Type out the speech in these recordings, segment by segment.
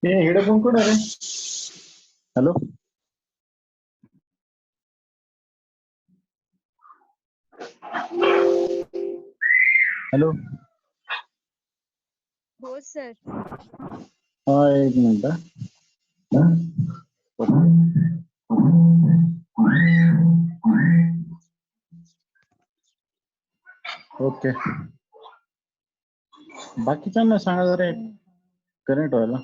ಏ ಹಿಡಕೊಂಡ್ರೆ hello hello हो sir. हा एक मिनिट ओके बाकीच्यांना सांगा जरा कनेक्ट व्हायला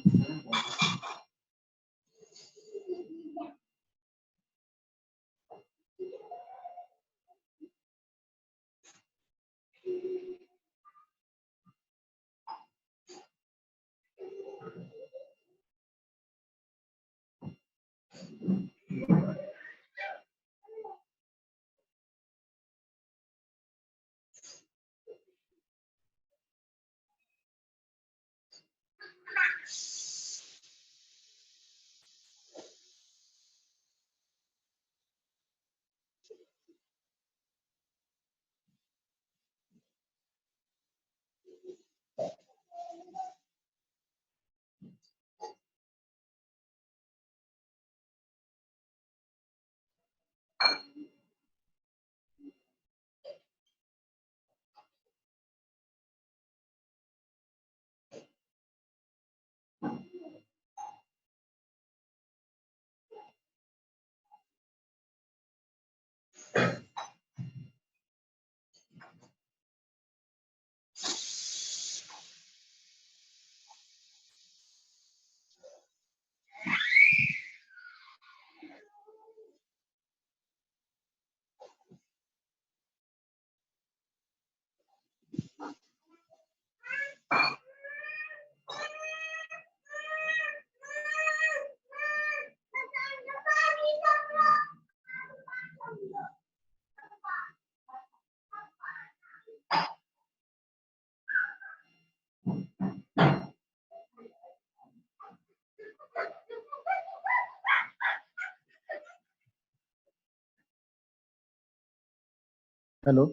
hello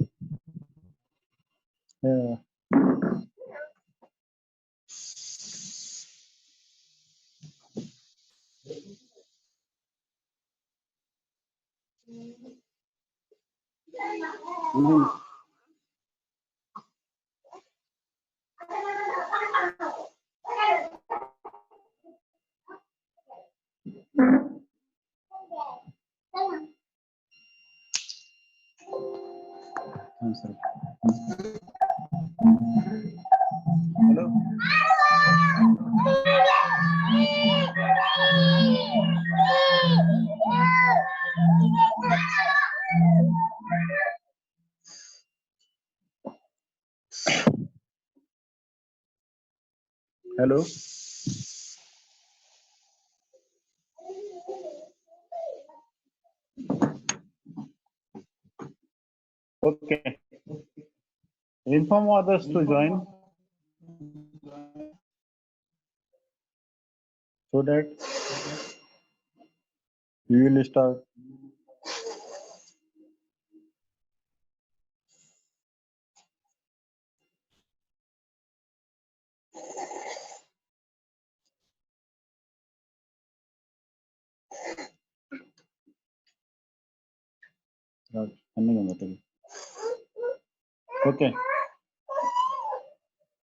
hello hello okay inform others to join so that we will start. Okay.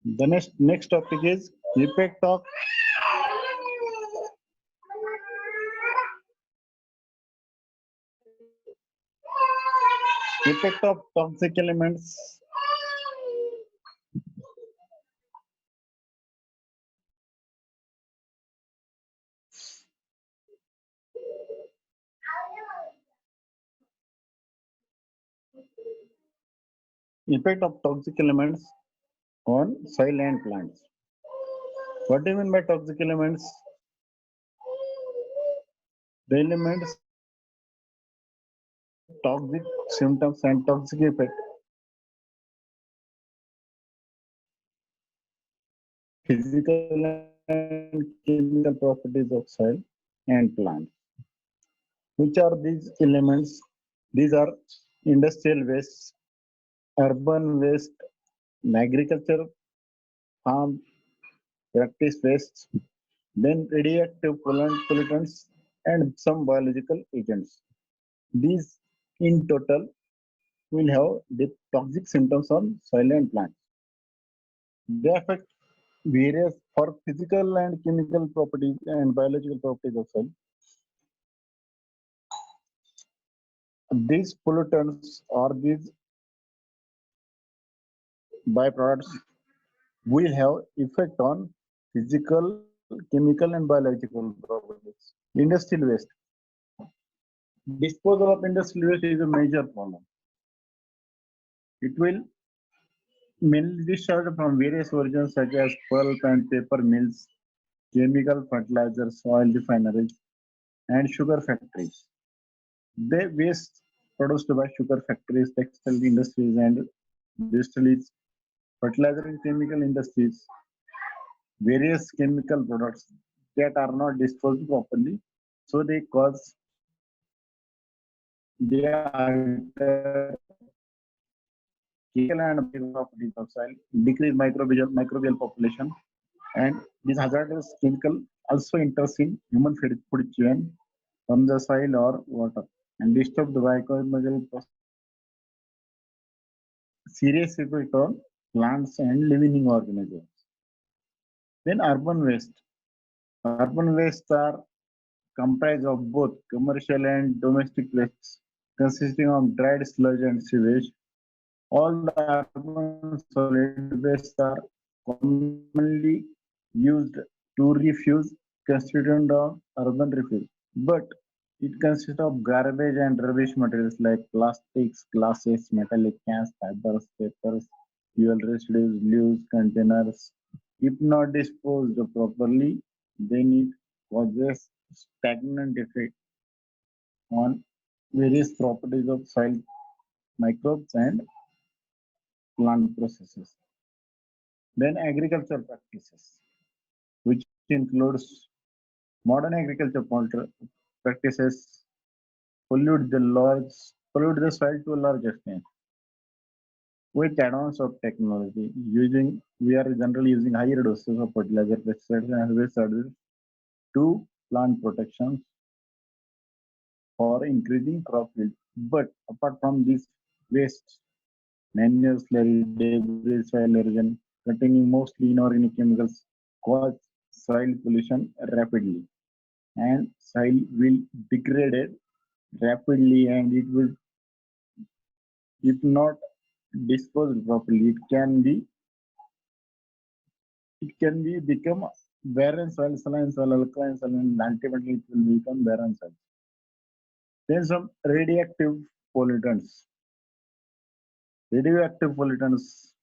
The next topic is effect of toxic elements. Effect of toxic elements on soil and plants. What do you mean by toxic elements? The elements, toxic symptoms and toxic effect. Physical and chemical properties of soil and plants. Which are these elements? These are industrial waste, urban waste, agriculture, farm practice waste, then radioactive pollutants, and some biological agents. These in total will have the toxic symptoms on soil and plants. They affect various for physical and chemical properties and biological properties of soil. These pollutants or these byproducts will have effect on physical, chemical, and biological properties. Industrial waste. Disposal of industrial waste is a major problem. It will mainly discharged from various origins such as pulp and paper mills, chemical fertilizers, oil refineries, and sugar factories. The waste produced by sugar factories, textile industries, and distilleries, fertilizer and chemical industries, various chemical products that are not disposed properly, so they cause they alter chemical and properties of soil, decrease microbial population, and this hazardous chemical also enters in human food chain from the soil or water and disturb the microbial process, serious effect on plants and living organisms. Then urban waste. Urban wastes are comprised of both commercial and domestic wastes consisting of dried sludge and sewage. All the urban solid wastes are commonly used to refuse constituent of urban refuse. But it consists of garbage and rubbish materials like plastics, glasses, metallic cans, fibers, papers, fuel residues, leaves, containers. If not disposed properly, then it causes stagnant effect on various properties of soil microbes and plant processes. Then agriculture practices, which includes modern agriculture practices pollute the soil to a large extent. With advance of technology, we are generally using higher doses of fertilizer, pesticides, and herbicides to plant protections for increasing crop yield. But apart from these wastes, manure, slurry, debris, soil erosion containing mostly inorganic chemicals cause soil pollution rapidly, and soil will degrade rapidly, and it will, if not disposed properly, it can be become barren soil, saline soil, alkaline soil, and ultimately it will become barren soil. Then some pollutants. Radioactive pollutants.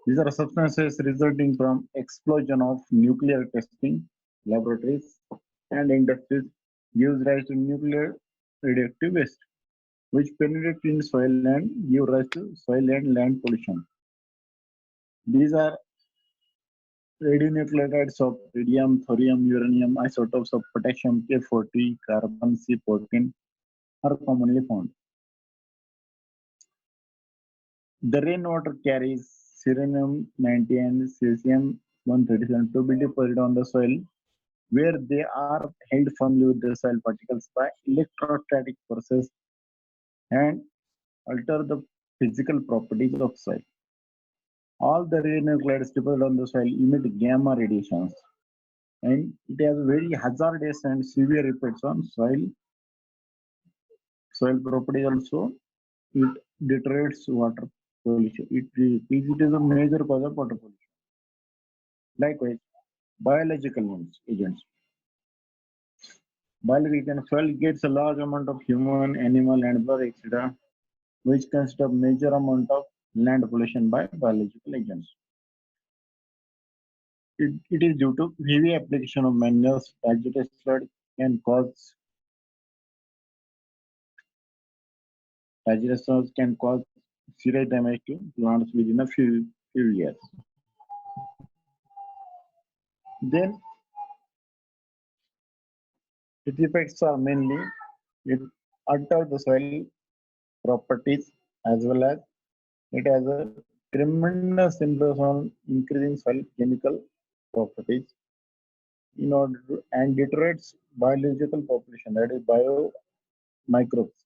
These are substances resulting from explosion of nuclear testing laboratories and industries gives rise to nuclear radioactive waste, which penetrate in soil and give rise to soil and land pollution. These are radionuclides of radium, thorium, uranium, isotopes of potassium K40, carbon C14 are commonly found. The rainwater carries cerium-90 and cesium-137 to be deposited on the soil, where they are held firmly with the soil particles by electrostatic forces and alter the physical properties of soil. All the radionuclides deposited on the soil emit gamma radiations, and it has very hazardous and severe effects on soil property also. It deteriorates water pollution. It is a major cause of water pollution. Likewise, biological agents. Biological soil gets a large amount of human, animal, and bird, etc., which consist of major amount of land pollution by biological agents. It is due to heavy application of manures. Digested sludge can cause serious damage to plants within a few years. Then its effects are mainly it alters the soil properties, as well as it has a tremendous influence on increasing soil chemical properties. in order to, and deteriorates biological population, that is bio microbes.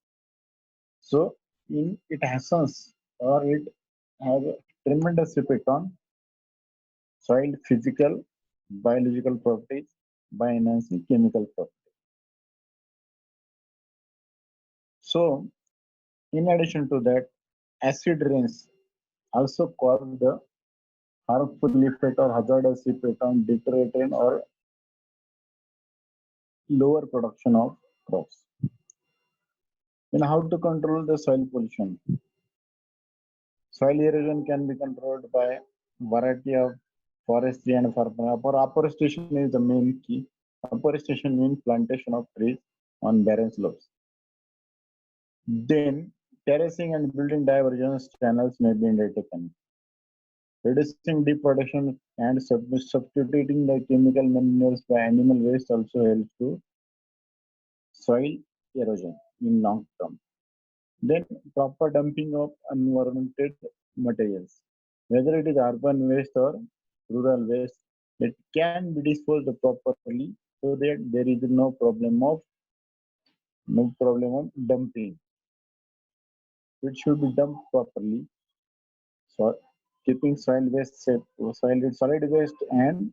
So in it essence, or it has a tremendous effect on soil physical, biological properties by enhancing chemical properties. So in addition to that, acid rains also cause the harmful effect or hazardous effect on deteriorating or lower production of crops. Then how to control the soil pollution? Soil erosion can be controlled by variety of forestry and afforestation is the main key. Afforestation means plantation of trees on barren slopes. Then terracing and building divergence channels may be undertaken. Reducing depredation and substituting the chemical manures by animal waste also helps to soil erosion in long term. Then proper dumping of unwarranted materials, whether it is urban waste or rural waste, it can be disposed of properly so that there is no problem of dumping. It should be dumped properly. So keeping soil waste safe, solid waste and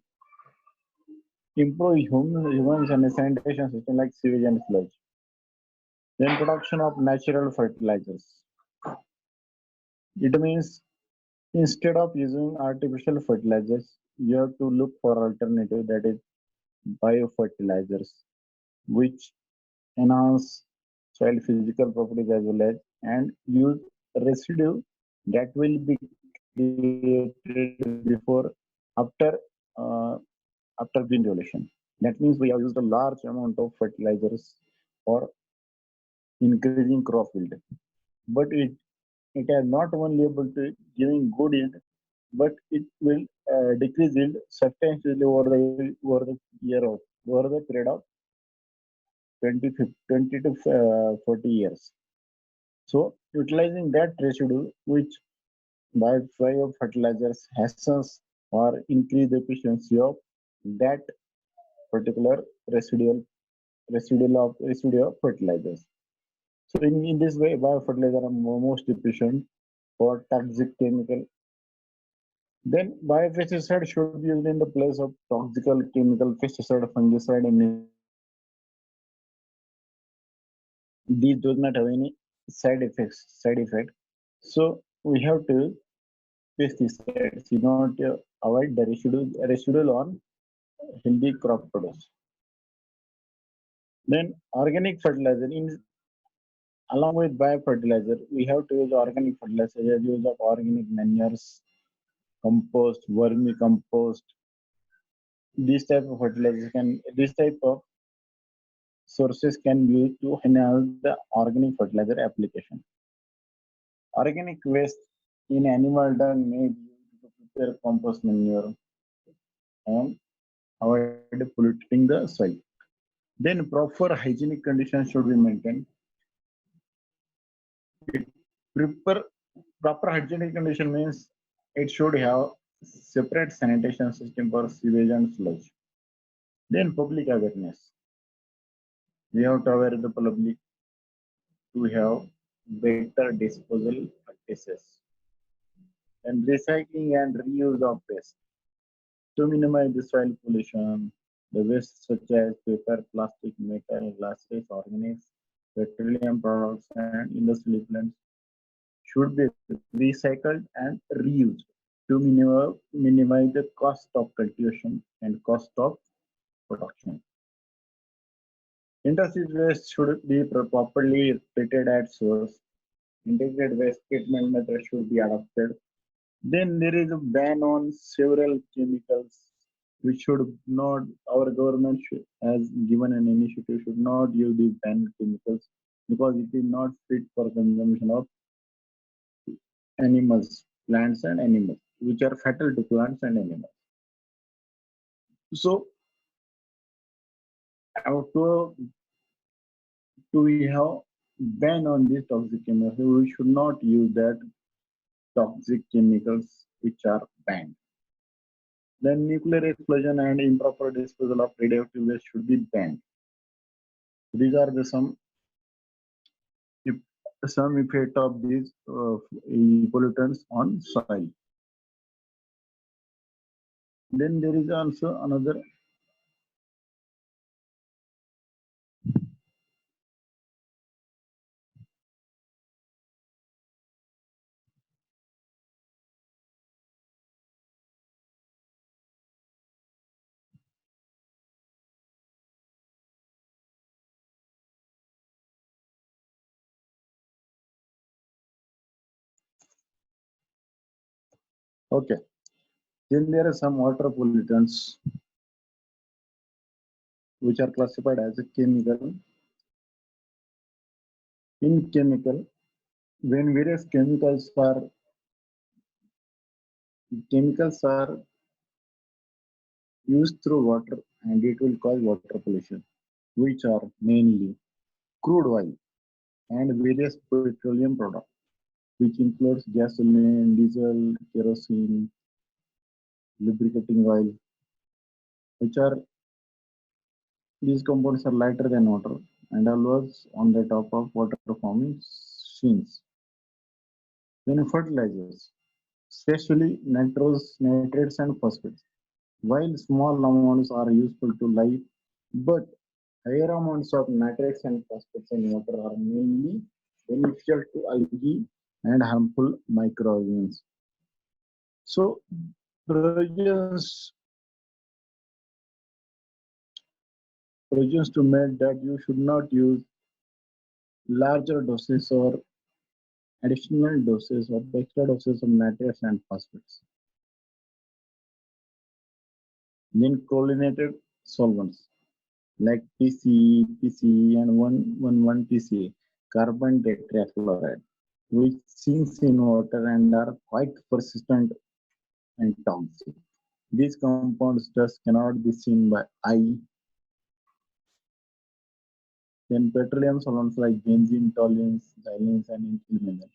improve humans and sanitation system like sewage and sludge. Then production of natural fertilizers. It means instead of using artificial fertilizers, you have to look for alternative, that is biofertilizers, which enhance soil physical properties as well as and use residue that will be created before after uh, after green revolution. That means we have used a large amount of fertilizers for increasing crop yield, but it has not only able to giving good yield, but it will decrease yield substantially over the year of over the period of 20 to 40 years. So utilizing that residue, which by way of fertilizers hastens or increase the efficiency of that particular residue of fertilizers. So in this way, biofertilizer are most efficient for toxic chemical. Then biopesticide should be used in the place of toxic chemical pesticide, fungicide, and these do not have any side effect. So we have to pesticides in order to avoid the residual on healthy crop produce. Then organic fertilizer along with biofertilizer, we have to use organic fertilizer as use of organic manures, compost, vermicompost. This type of sources can be used to enhance the organic fertilizer application. Organic waste in animal dung may be used to prepare compost manure and avoid polluting the soil. Then proper hygienic conditions should be maintained. Prepare, Proper hygienic condition means it should have separate sanitation system for sewage and sludge. Then public awareness. We have to aware the public to have better disposal practices and recycling and reuse of waste. To minimize the soil pollution, the waste such as paper, plastic, metal, glasses, organics, petroleum products, and industrial effluents should be recycled and reused to minimize the cost of cultivation and cost of production. Industry waste should be properly treated at source. Integrated waste treatment method should be adopted. Then there is a ban on several chemicals which should not, our government has given an initiative should not use these banned chemicals because it is not fit for consumption of animals, plants and animals, which are fatal to plants and animals. So to we have ban on these toxic chemicals, we should not use that toxic chemicals which are banned. Then nuclear explosion and improper disposal of radioactive waste should be banned. These are the if- some effect of these pollutants on soil. Then there is also another. Okay. Then there are some water pollutants which are classified as a chemical. In chemical, when various chemicals are used through water and it will cause water pollution, which are mainly crude oil and various petroleum products, which includes gasoline, diesel, kerosene, lubricating oil, which are these compounds are lighter than water and always on the top of water forming sheens. Then fertilizers, especially nitrates and phosphates. While small amounts are useful to life, but higher amounts of nitrates and phosphates in water are mainly beneficial to algae and harmful microorganisms. So, provisions to make that you should not use larger doses or additional doses or extra doses of nitrates and phosphates. Then chlorinated solvents like PCE, PCE, and 1,1,1-TCA, carbon tetrachloride, which sinks in water and are quite persistent and toxic. These compounds just cannot be seen by eye. Then petroleum solvents like benzene, toluenes, xylenes, and ethyl.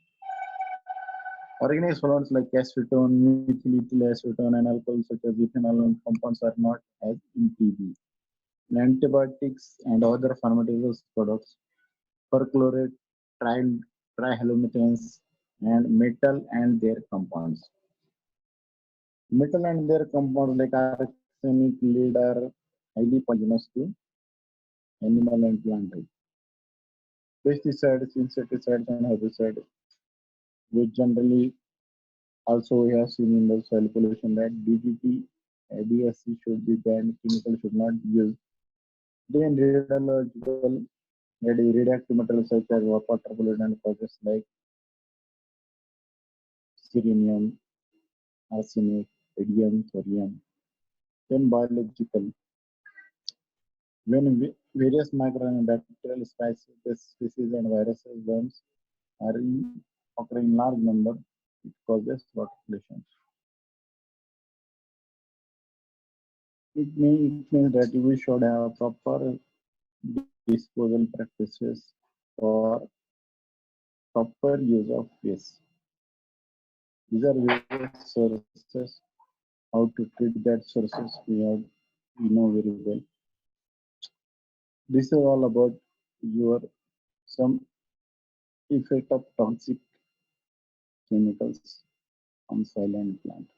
Organic solvents like acetone, methyl ethyl acetone, and alcohols such as ethanol and compounds are not as in TB. Antibiotics and other pharmaceutical products, perchlorate, trihalomethanes, and metal and their compounds. Metal and their compounds like arsenic, lead are highly poisonous to animal and plant life. Pesticides, insecticides, and herbicides, which generally also we have seen in the soil pollution that DDT, ABSC should be banned, chemical should not be used. Then radioactive materials such as water pollutant causes like selenium, arsenic, radium, thorium. Then biological, when various micro and bacterial species and viruses germs are occur in large number, it causes water pollution. It means that we should have proper disposal practices for proper use of waste. These are various sources. How to treat that sources we know very well. This is all about your some effect of toxic chemicals on soil and plant.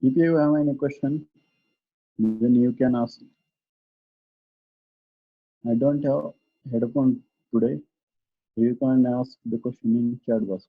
If you have any question, then you can ask. I don't have headphone today. You can ask the question in chat box.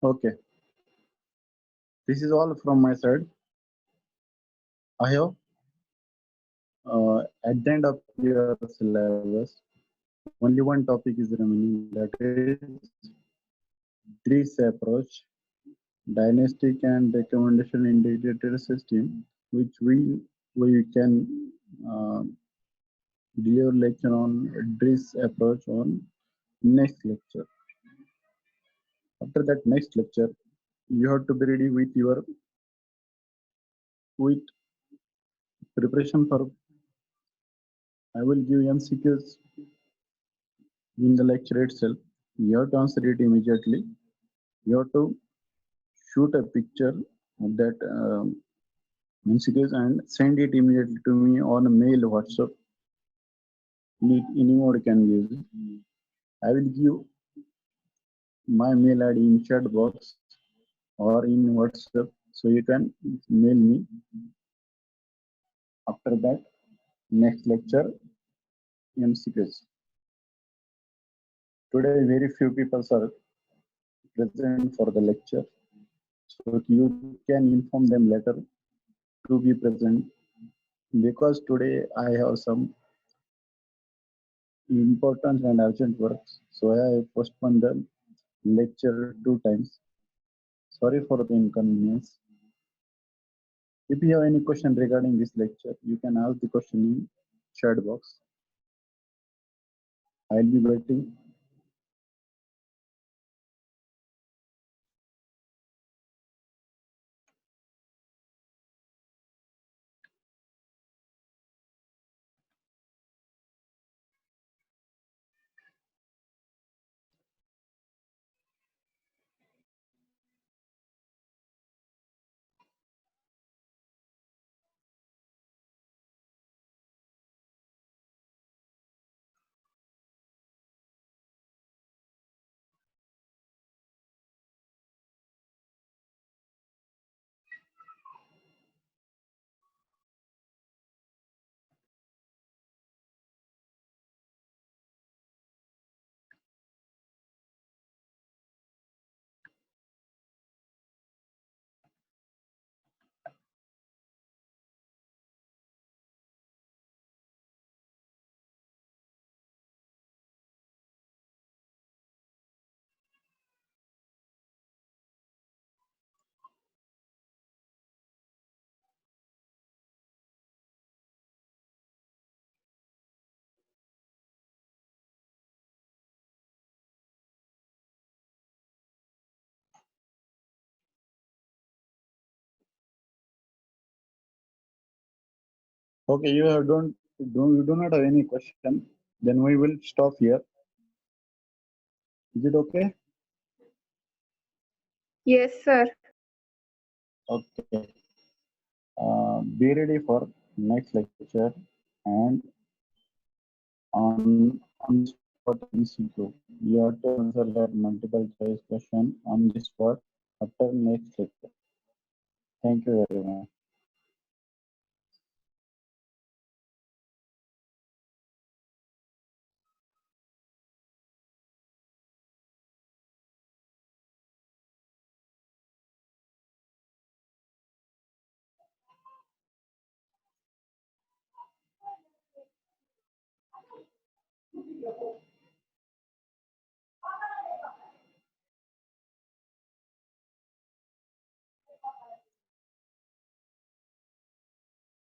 Okay, this is all from my side. I hope at the end of your syllabus, only one topic is remaining, that is DRIS approach, diagnostic and recommendation integrated system, which we can uh, deliver lecture on DRIS approach on next lecture. After that next lecture, you have to be ready with your with preparation for. I will give MCQs in the lecture itself. You have to answer it immediately. You have to shoot a picture of that MCQs and send it immediately to me on a mail, WhatsApp. Any mode can use it. I will give my mail ID in chat box or in WhatsApp, so you can mail me. After that, next lecture, MCQs. Today, very few people are present for the lecture, so you can inform them later to be present, because today I have some important and urgent works, so I have postponed the lecture 2 times. Sorry for the inconvenience. If you have any question regarding this lecture, you can ask the question in chat box. I'll be waiting. Okay, you do not have any question. Then we will stop here. Is it okay? Yes, sir. Okay. Be ready for next lecture and on the spot MCQ. You have to answer that multiple choice question on the spot after next lecture. Thank you very much.